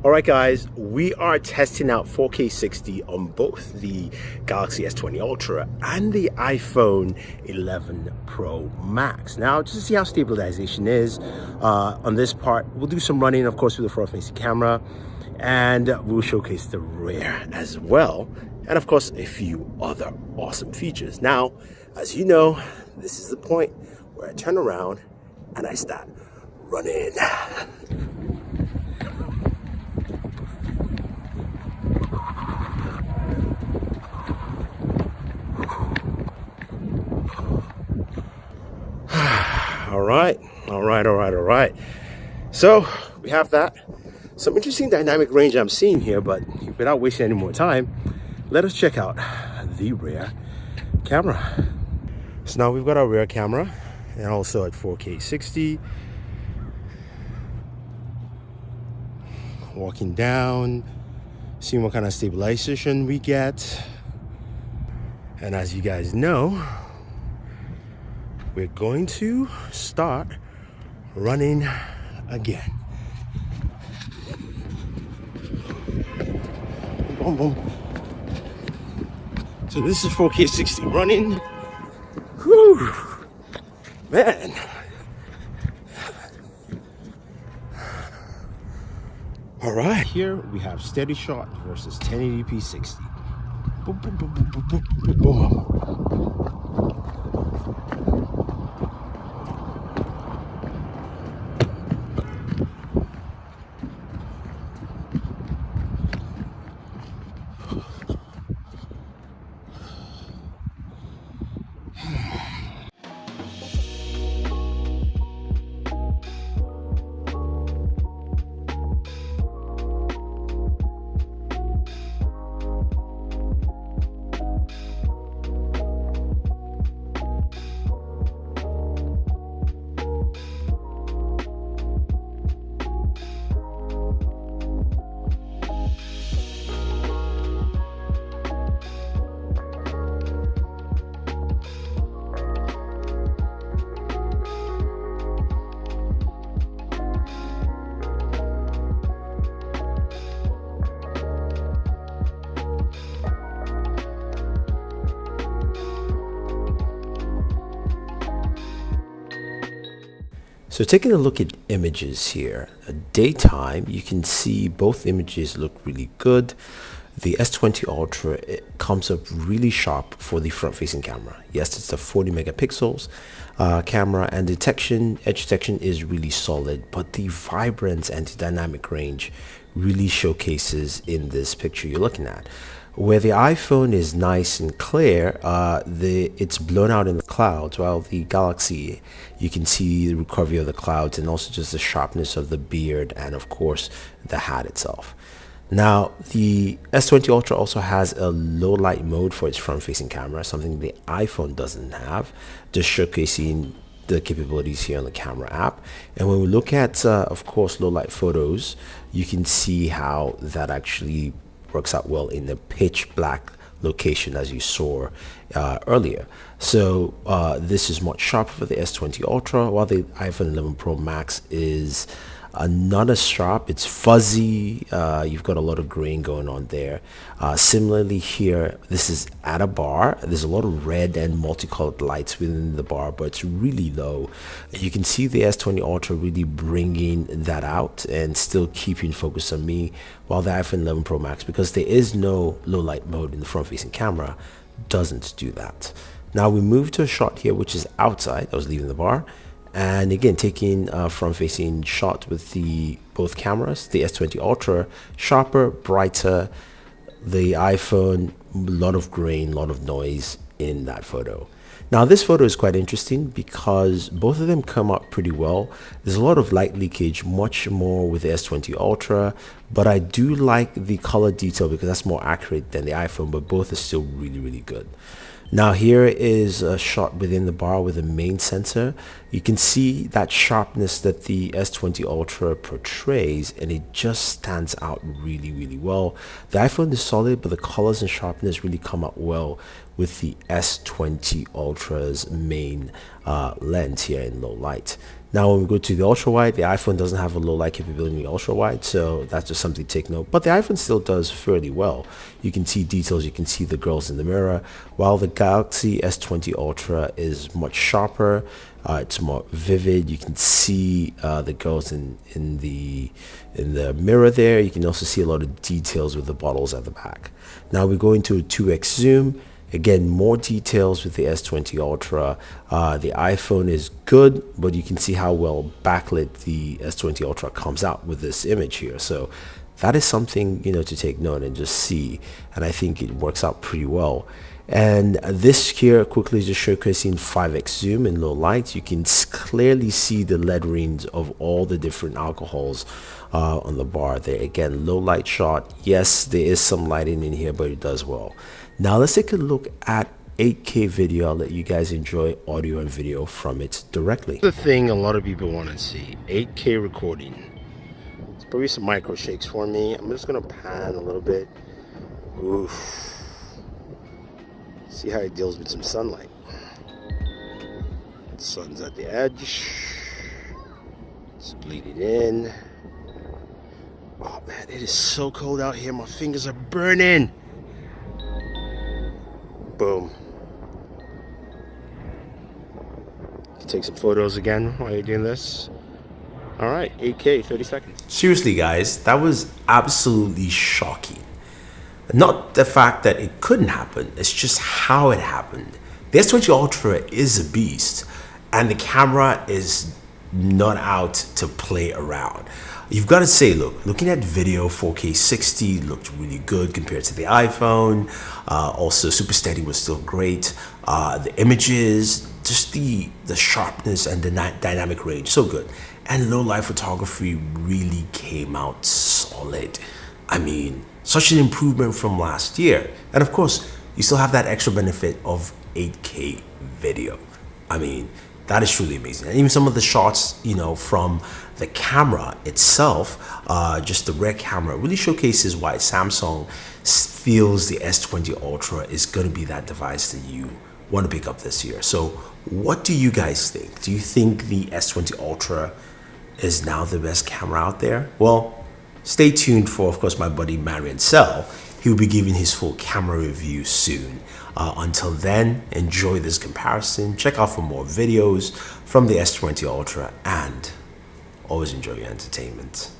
Alright guys, we are testing out 4K 60 on both the Galaxy S20 Ultra and the iPhone 11 Pro Max. Now, just to see how stabilization is on this part, we'll do some running, of course, with the front-facing camera, and we'll showcase the rear as well, and of course, a few other awesome features. Now, as you know, this is the point where I turn around and I start running. All right. So we have that. Some interesting dynamic range I'm seeing here, but without wasting any more time, let us check out the rear camera. So now we've got our rear camera and also at 4K 60. Walking down, seeing what kind of stabilization we get. And as you guys know, we're going to start running again. Boom, boom. So this is 4K 60 running. Whew, man. All right, here we have steady shot versus 1080p 60. Boom, boom, boom, boom, boom, boom, boom. So taking a look at images here, daytime, you can see both images look really good. The S20 Ultra, it comes up really sharp for the front-facing camera. Yes, it's a 40 megapixels camera, and edge detection is really solid, but the vibrance and dynamic range really showcases in this picture you're looking at. Where the iPhone is nice and clear, it's blown out in the clouds, while the Galaxy, you can see the recovery of the clouds and also just the sharpness of the beard and of course the hat itself. Now, the S20 Ultra also has a low light mode for its front-facing camera, something the iPhone doesn't have, just showcasing the capabilities here on the camera app. And when we look at, of course, low light photos, you can see how that actually works out well in the pitch black location as you saw earlier. So this is much sharper for the S20 Ultra, while the iPhone 11 Pro Max is not as sharp. It's fuzzy. You've got a lot of grain going on there. Similarly here, this is at a bar. There's a lot of red and multicolored lights within the bar, but it's really low. You can see the S20 Ultra really bringing that out and still keeping focus on me, while the iPhone 11 Pro Max, because there is no low light mode in the front-facing camera, doesn't do that. Now we move to a shot here, which is outside. I was leaving the bar. And again, taking a front-facing shot with both cameras, the S20 Ultra, sharper, brighter, the iPhone, a lot of grain, a lot of noise in that photo. Now, this photo is quite interesting because both of them come out pretty well. There's a lot of light leakage, much more with the S20 Ultra, but I do like the color detail because that's more accurate than the iPhone, but both are still really, really good. Now here is a shot within the bar with the main sensor. You can see that sharpness that the S20 Ultra portrays, and it just stands out really, really well. The iPhone is solid, but the colors and sharpness really come out well with the S20 Ultra's main lens here in low light. Now, when we go to the ultra wide, the iPhone doesn't have a low light capability in the ultra wide, so that's just something to take note. But the iPhone still does fairly well. You can see details, you can see the girls in the mirror, while the Galaxy S20 Ultra is much sharper. It's more vivid. You can see the girls in the mirror there. You can also see a lot of details with the bottles at the back. Now we go into a 2x zoom. Again, more details with the S20 Ultra. The iPhone is good, but you can see how well backlit the S20 Ultra comes out with this image here. So that is something, to take note and just see. And I think it works out pretty well. And this here quickly is just showcasing 5x zoom in low light. You can clearly see the letterings of all the different alcohols on the bar there. Again, low light shot. Yes, there is some lighting in here, but it does well. Now let's take a look at 8K video. I'll let you guys enjoy audio and video from it directly. The thing a lot of people want to see, 8K recording. It's probably some micro shakes for me. I'm just gonna pan a little bit. Oof. See how it deals with some sunlight. The sun's at the edge. It's bleeding in. Oh man, it is so cold out here. My fingers are burning. Boom. Take some photos again while you're doing this. All right, 8K, 30 seconds. Seriously, guys, that was absolutely shocking. Not the fact that it couldn't happen, it's just how it happened. The S20 Ultra is a beast, and the camera is not out to play around. You've got to say, looking at video, 4K 60 looked really good compared to the iPhone. Also, Super Steady was still great. The images, just the sharpness and the dynamic range, so good. And low light photography really came out solid. I mean, such an improvement from last year. And of course, you still have that extra benefit of 8K video. I mean, that is truly amazing. And even some of the shots, from the camera itself, just the rear camera, really showcases why Samsung feels the S20 Ultra is going to be that device that you want to pick up this year. So what do you guys think? Do you think the S20 Ultra is now the best camera out there? Well, stay tuned for, of course, my buddy Marian Sell. He'll be giving his full camera review soon. Until then, enjoy this comparison. Check out for more videos from the S20 Ultra and always enjoy your entertainment.